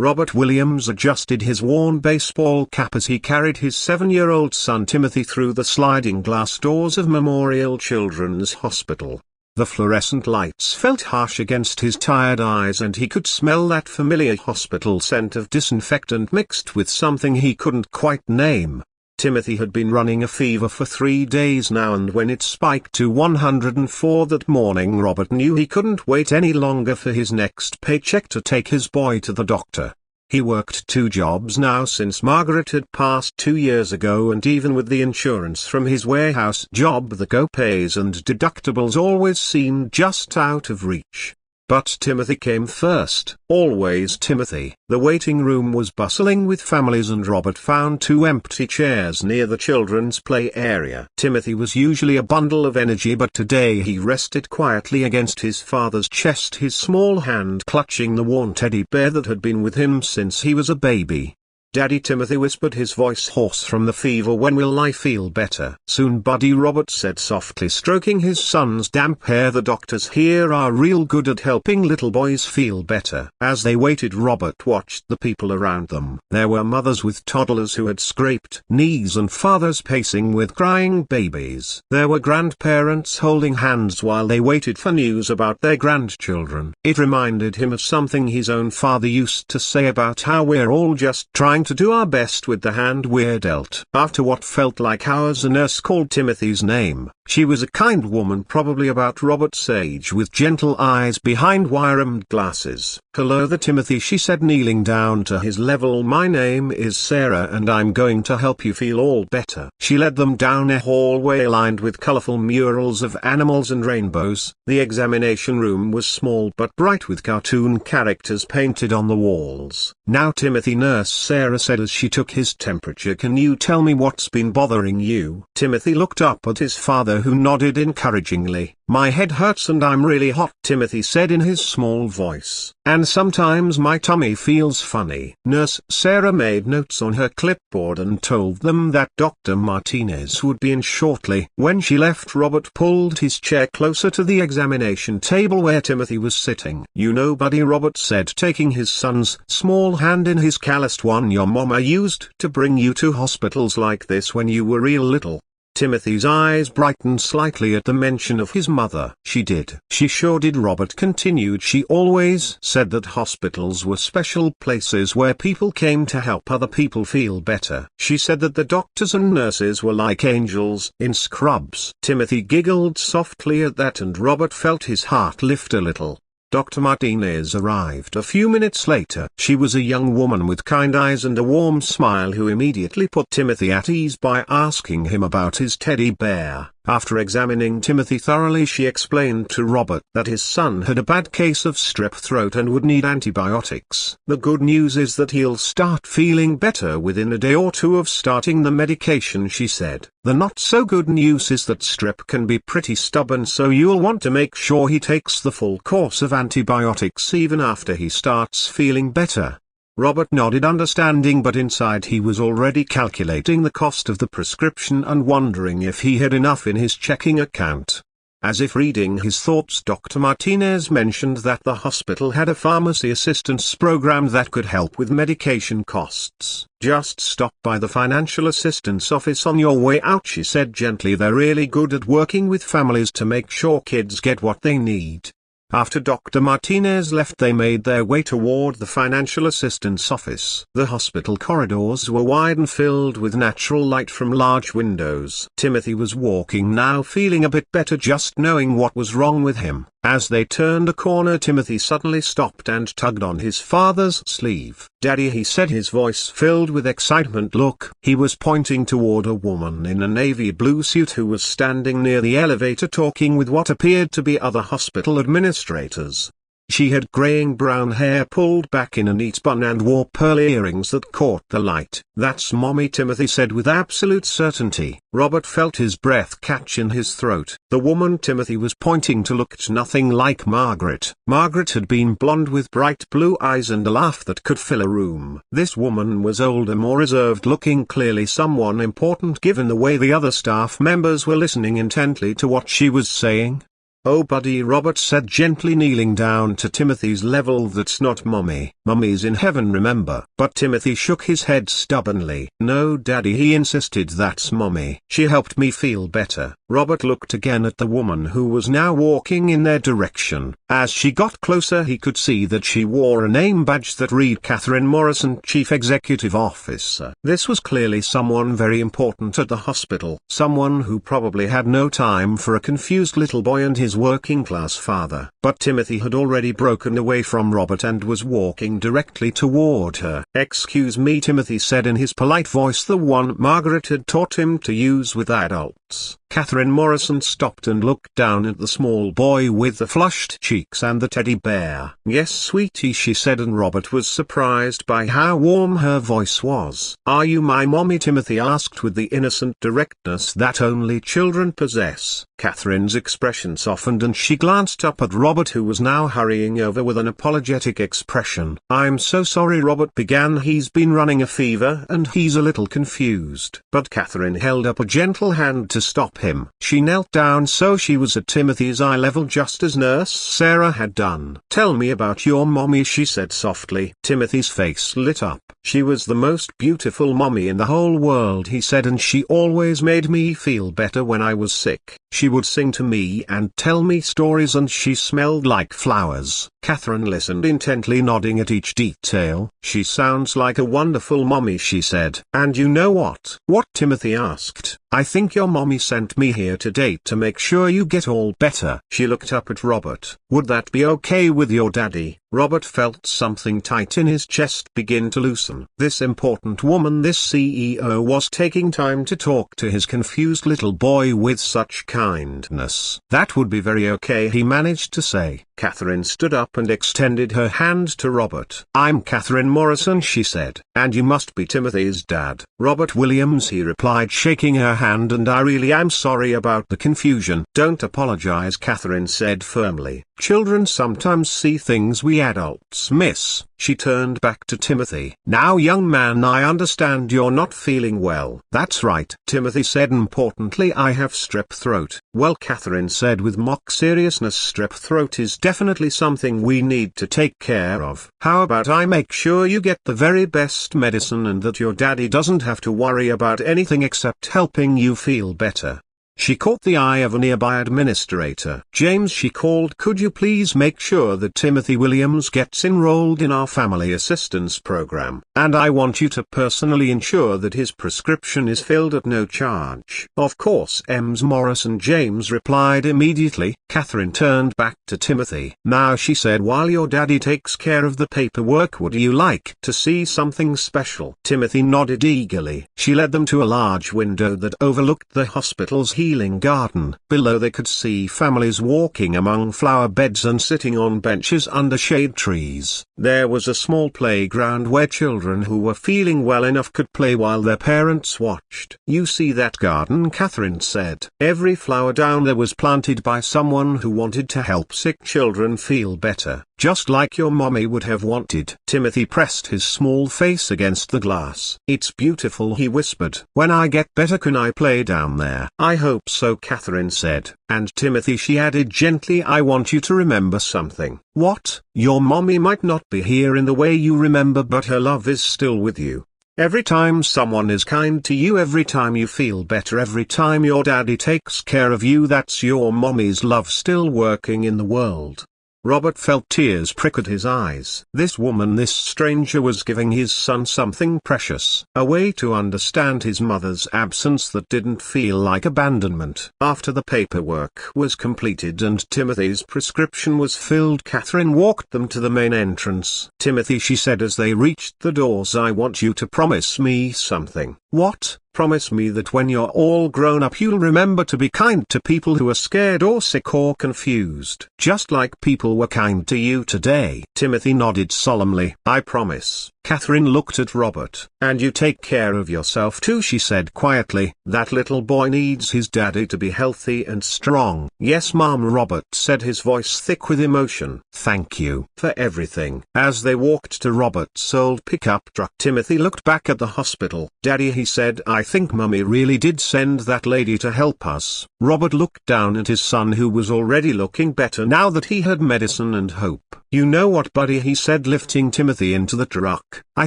Robert Williams adjusted his worn baseball cap as he carried his 7-year-old son Timothy through the sliding glass doors of Memorial Children's Hospital. The fluorescent lights felt harsh against his tired eyes and he could smell that familiar hospital scent of disinfectant mixed with something he couldn't quite name. Timothy had been running a fever for 3 days now, and when it spiked to 104 that morning, Robert knew he couldn't wait any longer for his next paycheck to take his boy to the doctor. He worked 2 jobs now since Margaret had passed 2 years ago, and even with the insurance from his warehouse job, the co-pays and deductibles always seemed just out of reach. But Timothy came first, always Timothy. The waiting room was bustling with families and Robert found 2 empty chairs near the children's play area. Timothy was usually a bundle of energy, but today he rested quietly against his father's chest, his small hand clutching the worn teddy bear that had been with him since he was a baby. "Daddy," Timothy whispered, his voice hoarse from the fever. "When will I feel better?" "Soon, buddy," Robert said softly, stroking his son's damp hair. "The doctors here are real good at helping little boys feel better." As they waited, Robert watched the people around them. There were mothers with toddlers who had scraped knees and fathers pacing with crying babies. There were grandparents holding hands while they waited for news about their grandchildren. It reminded him of something his own father used to say about how we're all just trying to do our best with the hand we're dealt. After what felt like hours, a nurse called Timothy's name. She was a kind woman, probably about Robert's age, with gentle eyes behind wire-rimmed glasses. "Hello there, Timothy," she said, kneeling down to his level. "My name is Sarah and I'm going to help you feel all better." She led them down a hallway lined with colorful murals of animals and rainbows. The examination room was small but bright, with cartoon characters painted on the walls. "Now Timothy," Nurse Sarah said as she took his temperature, "can you tell me what's been bothering you?" Timothy looked up at his father, who nodded encouragingly. "My head hurts and I'm really hot," Timothy said in his small voice. "And sometimes my tummy feels funny." Nurse Sarah made notes on her clipboard and told them that Dr. Martinez would be in shortly. When she left, Robert pulled his chair closer to the examination table where Timothy was sitting. "You know, buddy," Robert said, taking his son's small hand in his calloused one, "your mama used to bring you to hospitals like this when you were real little." Timothy's eyes brightened slightly at the mention of his mother. "She did. She sure did," Robert continued. "She always said that hospitals were special places where people came to help other people feel better. She said that the doctors and nurses were like angels in scrubs." Timothy giggled softly at that, and Robert felt his heart lift a little. Dr. Martinez arrived a few minutes later. She was a young woman with kind eyes and a warm smile who immediately put Timothy at ease by asking him about his teddy bear. After examining Timothy thoroughly, she explained to Robert that his son had a bad case of strep throat and would need antibiotics. "The good news is that he'll start feeling better within a day or 2 of starting the medication," she said. "The not so good news is that strep can be pretty stubborn, so you'll want to make sure he takes the full course of antibiotics even after he starts feeling better." Robert nodded understanding, but inside he was already calculating the cost of the prescription and wondering if he had enough in his checking account. As if reading his thoughts, Dr. Martinez mentioned that the hospital had a pharmacy assistance program that could help with medication costs. "Just stop by the financial assistance office on your way out," she said gently. "They're really good at working with families to make sure kids get what they need." After Dr. Martinez left, they made their way toward the financial assistance office. The hospital corridors were wide and filled with natural light from large windows. Timothy was walking now, feeling a bit better, just knowing what was wrong with him. As they turned a corner, Timothy suddenly stopped and tugged on his father's sleeve. "Daddy," he said, his voice filled with excitement. "Look." He was pointing toward a woman in a navy blue suit who was standing near the elevator talking with what appeared to be other hospital administrators. She had graying brown hair pulled back in a neat bun and wore pearl earrings that caught the light. "That's Mommy," Timothy said with absolute certainty. Robert felt his breath catch in his throat. The woman Timothy was pointing to looked nothing like Margaret. Margaret had been blonde with bright blue eyes and a laugh that could fill a room. This woman was older, more reserved looking, clearly someone important given the way the other staff members were listening intently to what she was saying. "Oh buddy," Robert said gently, kneeling down to Timothy's level. "That's not mommy. Mommy's in heaven, remember." But Timothy shook his head stubbornly. "No daddy," he insisted, "that's mommy. She helped me feel better." Robert looked again at the woman who was now walking in their direction. As she got closer he could see that she wore a name badge that read Catherine Morrison, Chief Executive Officer. This was clearly someone very important at the hospital. Someone who probably had no time for a confused little boy and his working-class father. But Timothy had already broken away from Robert and was walking directly toward her. "Excuse me," Timothy said in his polite voice, the one Margaret had taught him to use with adults. Catherine Morrison stopped and looked down at the small boy with the flushed cheeks and the teddy bear. "Yes, sweetie," she said, and Robert was surprised by how warm her voice was. "Are you my mommy?" Timothy asked with the innocent directness that only children possess. Catherine's expression softened and she glanced up at Robert, who was now hurrying over with an apologetic expression. "I'm so sorry," Robert began. "He's been running a fever and he's a little confused." But Catherine held up a gentle hand to stop him. She knelt down so she was at Timothy's eye level, just as Nurse Sarah had done. "Tell me about your mommy," she said softly. Timothy's face lit up. "She was the most beautiful mommy in the whole world," he said, "and she always made me feel better when I was sick. She would sing to me and tell me stories, and she smelled like flowers." Catherine listened intently, nodding at each detail. "She sounds like a wonderful mommy," she said. "And you know what?" "What?" Timothy asked. "I think your mommy sent me here today to make sure you get all better." She looked up at Robert. "Would that be okay with your daddy?" Robert felt something tight in his chest begin to loosen. This important woman, this CEO, was taking time to talk to his confused little boy with such kindness. "That would be very okay," he managed to say. Catherine stood up and extended her hand to Robert. "I'm Catherine Morrison," she said, "and you must be Timothy's dad." "Robert Williams," he replied, shaking her hand, "and I really am sorry about the confusion." "Don't apologize," Catherine said firmly. "Children sometimes see things we adults miss." She turned back to Timothy. "Now young man, I understand you're not feeling well." "That's right," Timothy said importantly, "I have strep throat." "Well," Catherine said with mock seriousness, "strep throat is definitely something we need to take care of. How about I make sure you get the very best medicine and that your daddy doesn't have to worry about anything except helping you feel better." She caught the eye of a nearby administrator. "James," she called, "could you please make sure that Timothy Williams gets enrolled in our family assistance program? And I want you to personally ensure that his prescription is filled at no charge." "Of course, Ms. Morrison," James replied immediately. Catherine turned back to Timothy. "Now," she said, "while your daddy takes care of the paperwork, would you like to see something special?" Timothy nodded eagerly. She led them to a large window that overlooked the hospital's healing garden. Below they could see families walking among flower beds and sitting on benches under shade trees. There was a small playground where children who were feeling well enough could play while their parents watched. "You see that garden?" Catherine said. "Every flower down there was planted by someone who wanted to help sick children feel better, just like your mommy would have wanted." Timothy pressed his small face against the glass. "It's beautiful," he whispered. "When I get better, can I play down there?" "I hope so," Catherine said. "And Timothy," she added gently, "I want you to remember something." "What?" "Your mommy might not be here in the way you remember, but her love is still with you. Every time someone is kind to you, every time you feel better, every time your daddy takes care of you, that's your mommy's love still working in the world." Robert felt tears prick at his eyes. This woman, this stranger, was giving his son something precious, a way to understand his mother's absence that didn't feel like abandonment. After the paperwork was completed and Timothy's prescription was filled, Catherine walked them to the main entrance. "Timothy," she said as they reached the doors, "I want you to promise me something." "What?" "Promise me that when you're all grown up you'll remember to be kind to people who are scared or sick or confused, just like people were kind to you today." Timothy nodded solemnly. "I promise." Catherine looked at Robert. "And you take care of yourself too," she said quietly. "That little boy needs his daddy to be healthy and strong." "Yes, Mom," Robert said, his voice thick with emotion. "Thank you for everything." As they walked to Robert's old pickup truck, Timothy looked back at the hospital. "Daddy," he said, "I I think Mummy really did send that lady to help us. Robert looked down at his son, who was already looking better now that he had medicine and hope. You know what, buddy, he said, lifting Timothy into the truck. I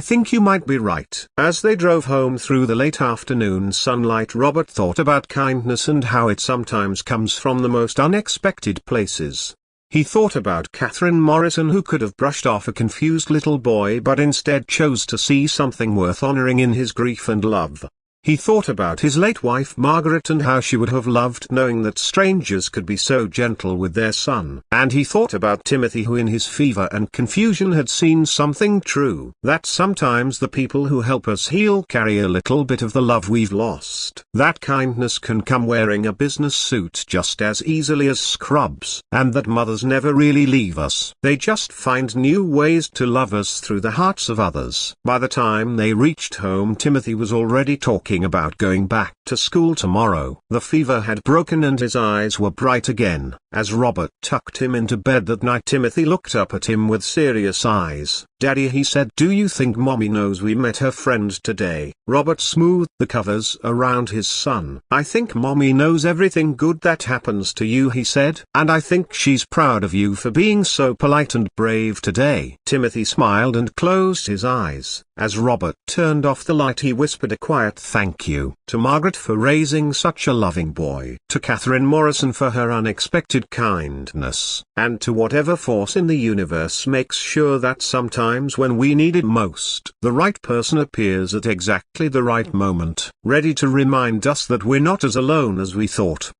think you might be right. As they drove home through the late afternoon sunlight, Robert thought about kindness and how it sometimes comes from the most unexpected places. He thought about Catherine Morrison, who could have brushed off a confused little boy but instead chose to see something worth honoring in his grief and love. He thought about his late wife Margaret and how she would have loved knowing that strangers could be so gentle with their son. And he thought about Timothy, who in his fever and confusion had seen something true, that sometimes the people who help us heal carry a little bit of the love we've lost. That kindness can come wearing a business suit just as easily as scrubs. And that mothers never really leave us. They just find new ways to love us through the hearts of others. By the time they reached home, Timothy was already talking about going back to school tomorrow. The fever had broken and his eyes were bright again. As Robert tucked him into bed that night, Timothy looked up at him with serious eyes. Daddy, he said, do you think Mommy knows we met her friend today? Robert smoothed the covers around his son. I think Mommy knows everything good that happens to you, he said, and I think she's proud of you for being so polite and brave today. Timothy smiled and closed his eyes. As Robert turned off the light, he whispered a quiet thank you to Margaret for raising such a loving boy, to Catherine Morrison for her unexpected kindness, and to whatever force in the universe makes sure that sometimes when we need it most, the right person appears at exactly the right moment, ready to remind us that we're not as alone as we thought.